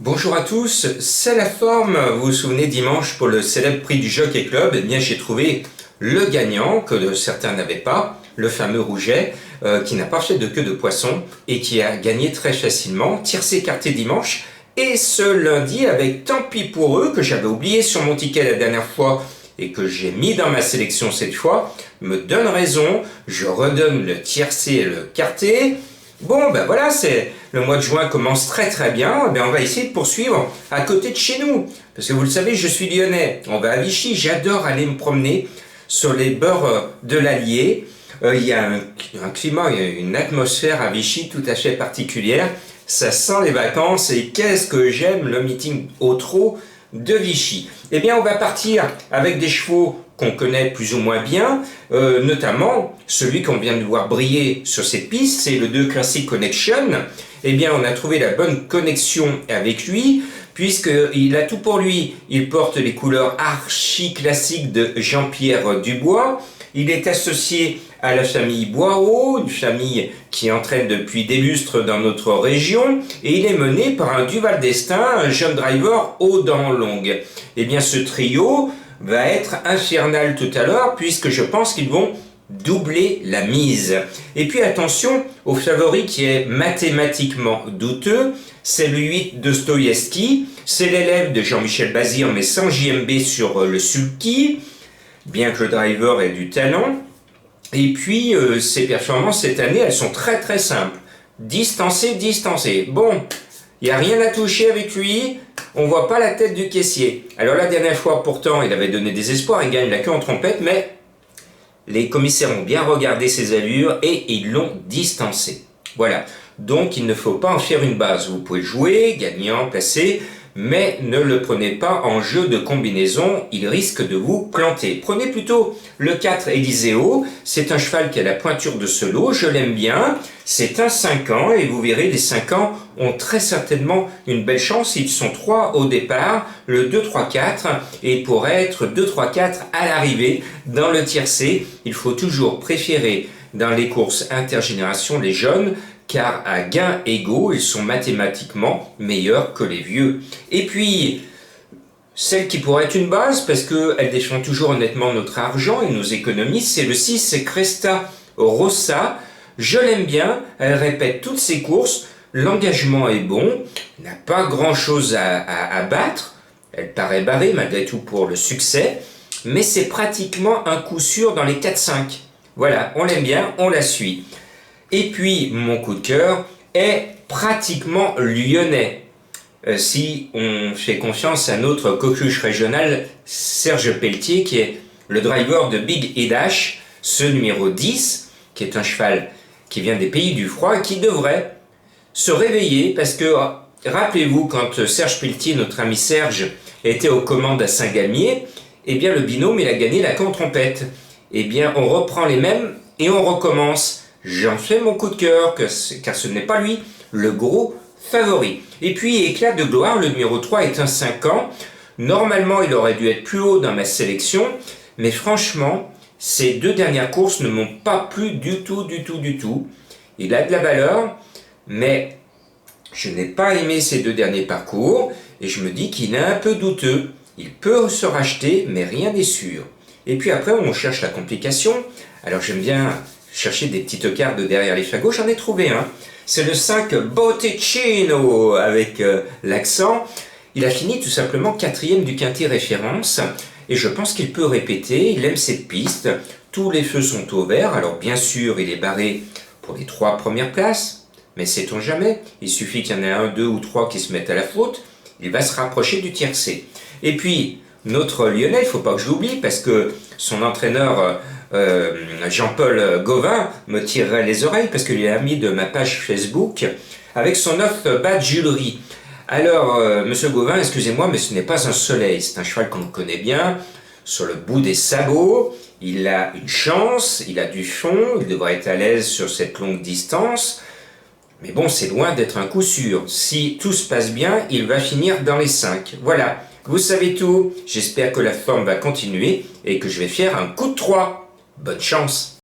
Bonjour à tous, c'est la forme. Vous vous souvenez dimanche pour le célèbre prix du Jockey Club, eh bien j'ai trouvé le gagnant que certains n'avaient pas, le fameux Rouget, qui n'a pas fait de queue de poisson et qui a gagné très facilement, tiercé écarté dimanche et ce lundi avec tant pis pour eux que j'avais oublié sur mon ticket la dernière fois et que j'ai mis dans ma sélection cette fois, me donne raison, je redonne le tiercé et le quarté. Bon, ben voilà, le mois de juin commence très bien, ben on va essayer de poursuivre à côté de chez nous. Parce que vous le savez, je suis lyonnais, on va à Vichy, j'adore aller me promener sur les bords de l'Allier. Il y a un climat, il y a une atmosphère à Vichy tout à fait particulière. Ça sent les vacances et qu'est-ce que j'aime le meeting au trot de Vichy. Eh bien, on va partir avec des chevaux qu'on connaît plus ou moins bien, notamment celui qu'on vient de voir briller sur cette piste, c'est le 2 Classic Connection. Eh bien, on a trouvé la bonne connexion avec lui, puisqu'il a tout pour lui. Il porte les couleurs archi classiques de Jean-Pierre Dubois. Il est associé à la famille Boireau, une famille qui entraîne depuis des lustres dans notre région, et il est mené par un Duval d'Estaing, un jeune driver aux dents longues. Eh bien, ce trio va être infernal tout à l'heure, puisque je pense qu'ils vont doubler la mise. Et puis attention au favori qui est mathématiquement douteux, c'est le 8 de Stoyevski, c'est l'élève de Jean-Michel Bazir mais sans JMB sur le sulky, bien que le driver ait du talent. Et puis ses performances cette année, elles sont très simples. Distancé. Bon, il n'y a rien à toucher avec lui, on voit pas la tête du caissier. Alors la dernière fois pourtant, il avait donné des espoirs, il gagne la queue en trompette, mais les commissaires ont bien regardé ses allures et ils l'ont distancé. Voilà, donc il ne faut pas en faire une base. Vous pouvez jouer, gagnant, placé, mais ne le prenez pas en jeu de combinaison, il risque de vous planter. Prenez plutôt le 4 Eliseo, c'est un cheval qui a la pointure de ce lot, je l'aime bien, c'est un 5 ans et vous verrez les 5 ans ont très certainement une belle chance, ils sont 3 au départ, le 2-3-4 et pour être 2-3-4 à l'arrivée dans le tiercé, il faut toujours préférer dans les courses intergénération les jeunes, car à gains égaux, ils sont mathématiquement meilleurs que les vieux. Et puis, celle qui pourrait être une base, parce qu'elle défend toujours honnêtement notre argent et nos économies, c'est le 6, c'est Cresta Rossa. Je l'aime bien, elle répète toutes ses courses, l'engagement est bon, n'a pas grand chose à battre, elle paraît barrée malgré tout pour le succès, mais c'est pratiquement un coup sûr dans les 4-5. Voilà, on l'aime bien, on la suit. Et puis, mon coup de cœur est pratiquement lyonnais. Si on fait confiance à notre coqueluche régional, Serge Pelletier, qui est le driver de Big Edash, ce numéro 10, qui est un cheval qui vient des pays du froid et qui devrait se réveiller, parce que, rappelez-vous, quand Serge Pelletier, notre ami Serge, était aux commandes à Saint-Gamier, eh bien, le binôme, il a gagné la queue en trompette. Eh bien, on reprend les mêmes et on recommence. J'en fais mon coup de cœur, car ce n'est pas lui le gros favori. Et puis, éclat de gloire, le numéro 3 est un 5 ans. Normalement, il aurait dû être plus haut dans ma sélection, mais franchement, ces deux dernières courses ne m'ont pas plu du tout. Il a de la valeur, mais je n'ai pas aimé ces deux derniers parcours, et je me dis qu'il est un peu douteux. Il peut se racheter, mais rien n'est sûr. Et puis après, on cherche la complication. Alors j'aime bien chercher des petites cartes de derrière les fagots, j'en ai trouvé un. C'est le 5 Botticino avec l'accent. Il a fini tout simplement 4e du quintet référence et je pense qu'il peut répéter, il aime cette piste. Tous les feux sont au vert, alors bien sûr il est barré pour les 3 premières places, mais sait-on jamais, il suffit qu'il y en ait 1, 2 ou 3 qui se mettent à la faute, il va se rapprocher du tiercé. Et puis, notre Lyonnais, il ne faut pas que je l'oublie parce que son entraîneur Jean-Paul Gauvin me tirerait les oreilles parce qu'il est ami de ma page Facebook avec son offre badgerie. Alors, monsieur Gauvin, excusez-moi, mais ce n'est pas un soleil, c'est un cheval qu'on connaît bien, sur le bout des sabots, il a une chance, il a du fond, il devrait être à l'aise sur cette longue distance, mais bon, c'est loin d'être un coup sûr. Si tout se passe bien, il va finir dans les 5. Voilà, vous savez tout, j'espère que la forme va continuer et que je vais faire un coup de 3. Bonne chance!